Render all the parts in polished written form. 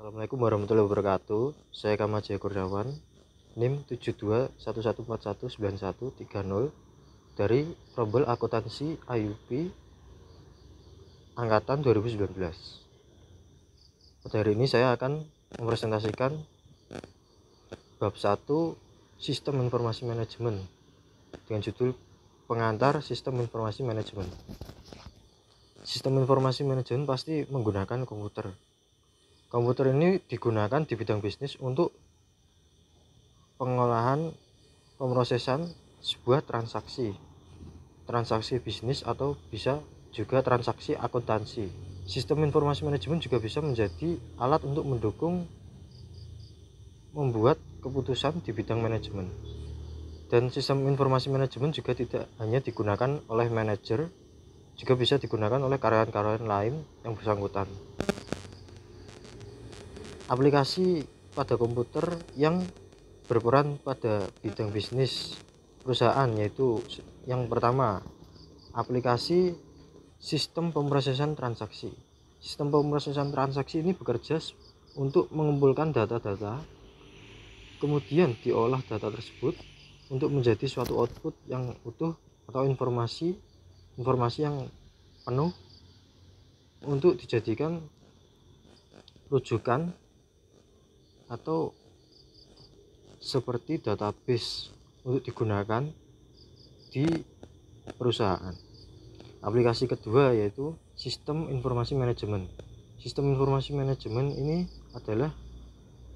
Assalamualaikum warahmatullahi wabarakatuh. Saya Kamal Jaya Kurniawan, NIM 7211419130 dari Promobel Akuntansi IUP angkatan 2019. Pada hari ini saya akan mempresentasikan bab 1 Sistem Informasi Manajemen dengan judul Pengantar Sistem Informasi Manajemen. Sistem informasi manajemen pasti menggunakan komputer. Komputer ini digunakan di bidang bisnis untuk pengolahan pemrosesan sebuah transaksi bisnis atau bisa juga transaksi akuntansi. Sistem informasi manajemen juga bisa menjadi alat untuk mendukung membuat keputusan di bidang manajemen. Dan sistem informasi manajemen juga tidak hanya digunakan oleh manajer, juga bisa digunakan oleh karyawan-karyawan lain yang bersangkutan. Aplikasi pada komputer yang berperan pada bidang bisnis perusahaan yaitu yang pertama, aplikasi sistem pemrosesan transaksi. Sistem pemrosesan transaksi ini bekerja untuk mengumpulkan data-data, kemudian diolah data tersebut untuk menjadi suatu output yang utuh atau informasi yang penuh untuk dijadikan rujukan atau seperti database untuk digunakan di perusahaan. Aplikasi kedua yaitu sistem informasi manajemen. Sistem informasi manajemen ini adalah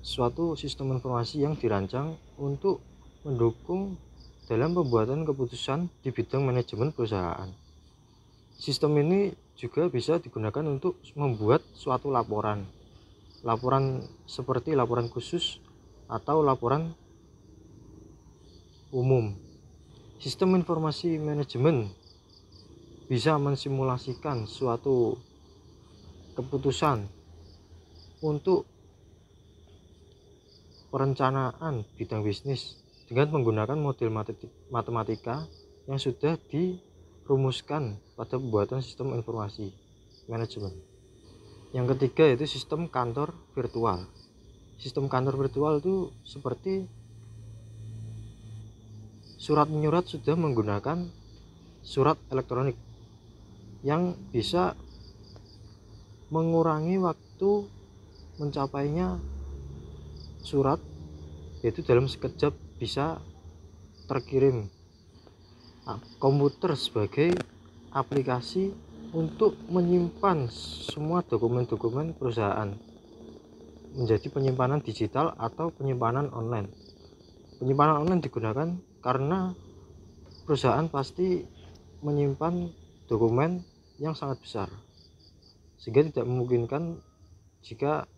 suatu sistem informasi yang dirancang untuk mendukung dalam pembuatan keputusan di bidang manajemen perusahaan. Sistem ini juga bisa digunakan untuk membuat suatu laporan seperti laporan khusus atau laporan umum. Sistem informasi manajemen bisa mensimulasikan suatu keputusan untuk perencanaan bidang bisnis dengan menggunakan model matematika yang sudah dirumuskan pada pembuatan sistem informasi manajemen. Yang ketiga yaitu sistem kantor virtual. Sistem kantor virtual itu seperti surat menyurat sudah menggunakan surat elektronik yang bisa mengurangi waktu mencapainya surat, yaitu dalam sekejap bisa terkirim. Komputer sebagai aplikasi untuk menyimpan semua dokumen-dokumen perusahaan menjadi penyimpanan digital atau penyimpanan online. Penyimpanan online digunakan karena perusahaan pasti menyimpan dokumen yang sangat besar, sehingga tidak memungkinkan jika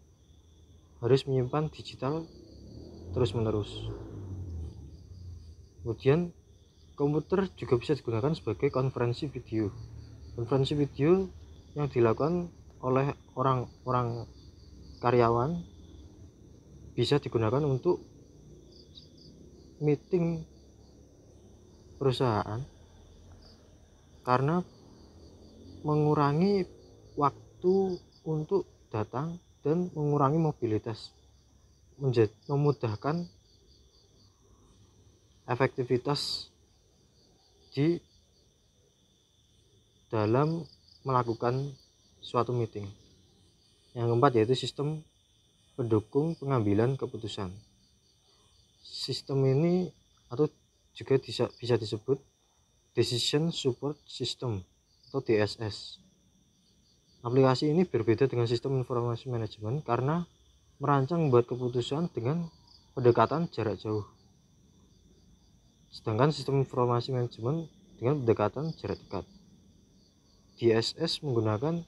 harus menyimpan digital terus-menerus. Kemudian komputer juga bisa digunakan sebagai konferensi video. Konferensi video yang dilakukan oleh orang-orang karyawan bisa digunakan untuk meeting perusahaan karena mengurangi waktu untuk datang dan mengurangi mobilitas, memudahkan efektivitas di dalam melakukan suatu meeting. Yang keempat yaitu sistem pendukung pengambilan keputusan. Sistem ini atau juga bisa disebut Decision Support System atau DSS. Aplikasi ini berbeda dengan sistem informasi manajemen karena merancang membuat keputusan dengan pendekatan jarak jauh. Sedangkan sistem informasi manajemen dengan pendekatan jarak dekat. DSS menggunakan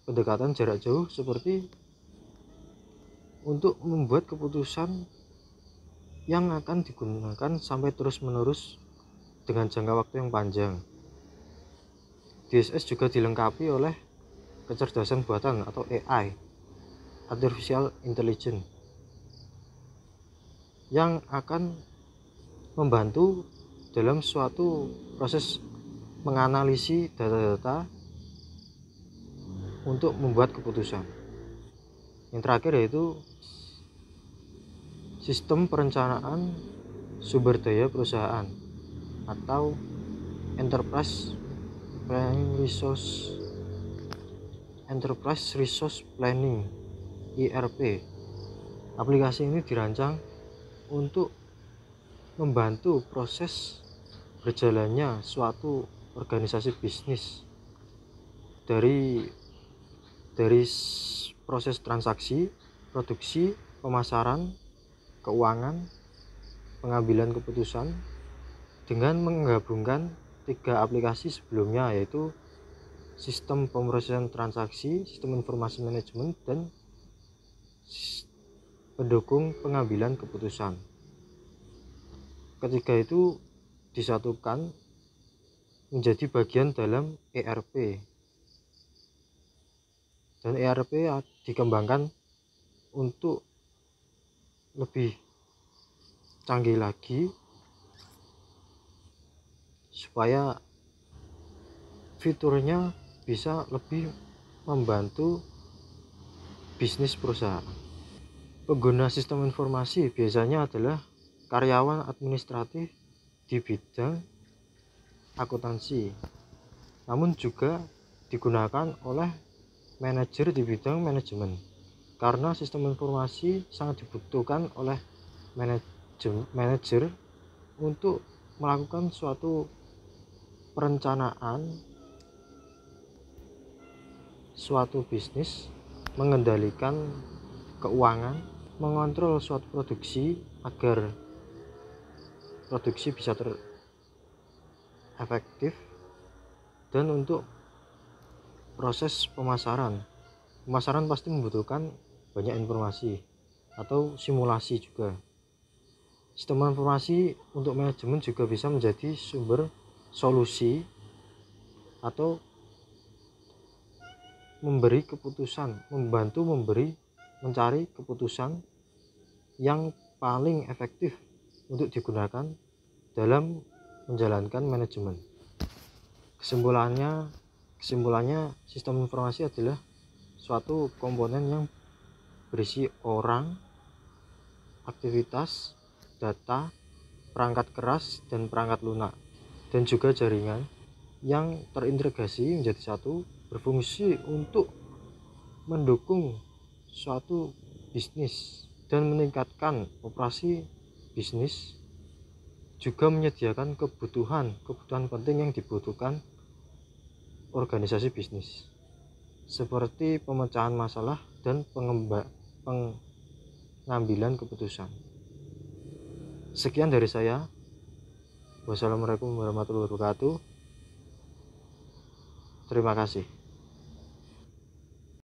pendekatan jarak jauh seperti untuk membuat keputusan yang akan digunakan sampai terus-menerus dengan jangka waktu yang panjang. DSS juga dilengkapi oleh kecerdasan buatan atau AI, Artificial Intelligence, yang akan membantu dalam suatu proses menganalisis data-data untuk membuat keputusan. Yang terakhir yaitu sistem perencanaan sumber daya perusahaan atau Enterprise Resource Planning (ERP). Aplikasi ini dirancang untuk membantu proses berjalannya suatu organisasi bisnis dari proses transaksi, produksi, pemasaran, keuangan, pengambilan keputusan, dengan menggabungkan 3 aplikasi sebelumnya, yaitu sistem pemrosesan transaksi, sistem informasi manajemen, dan pendukung pengambilan keputusan. Ketiga itu disatukan menjadi bagian dalam ERP, dan ERP dikembangkan untuk lebih canggih lagi supaya fiturnya bisa lebih membantu bisnis perusahaan. Pengguna sistem informasi biasanya adalah karyawan administratif di bidang akuntansi, namun juga digunakan oleh manajer di bidang manajemen, karena sistem informasi sangat dibutuhkan oleh manajer untuk melakukan suatu perencanaan suatu bisnis, mengendalikan keuangan, mengontrol suatu produksi agar produksi bisa efektif, dan untuk proses pemasaran pasti membutuhkan banyak informasi atau simulasi juga. Sistem informasi untuk manajemen juga bisa menjadi sumber solusi atau memberi keputusan, membantu mencari keputusan yang paling efektif untuk digunakan dalam menjalankan manajemen. Kesimpulannya, sistem informasi adalah suatu komponen yang berisi orang, aktivitas, data, perangkat keras dan perangkat lunak, dan juga jaringan yang terintegrasi menjadi satu, berfungsi untuk mendukung suatu bisnis dan meningkatkan operasi bisnis, juga menyediakan kebutuhan penting yang dibutuhkan organisasi bisnis, seperti pemecahan masalah dan pengambilan keputusan. Sekian dari saya. Wassalamualaikum warahmatullahi wabarakatuh. Terima kasih.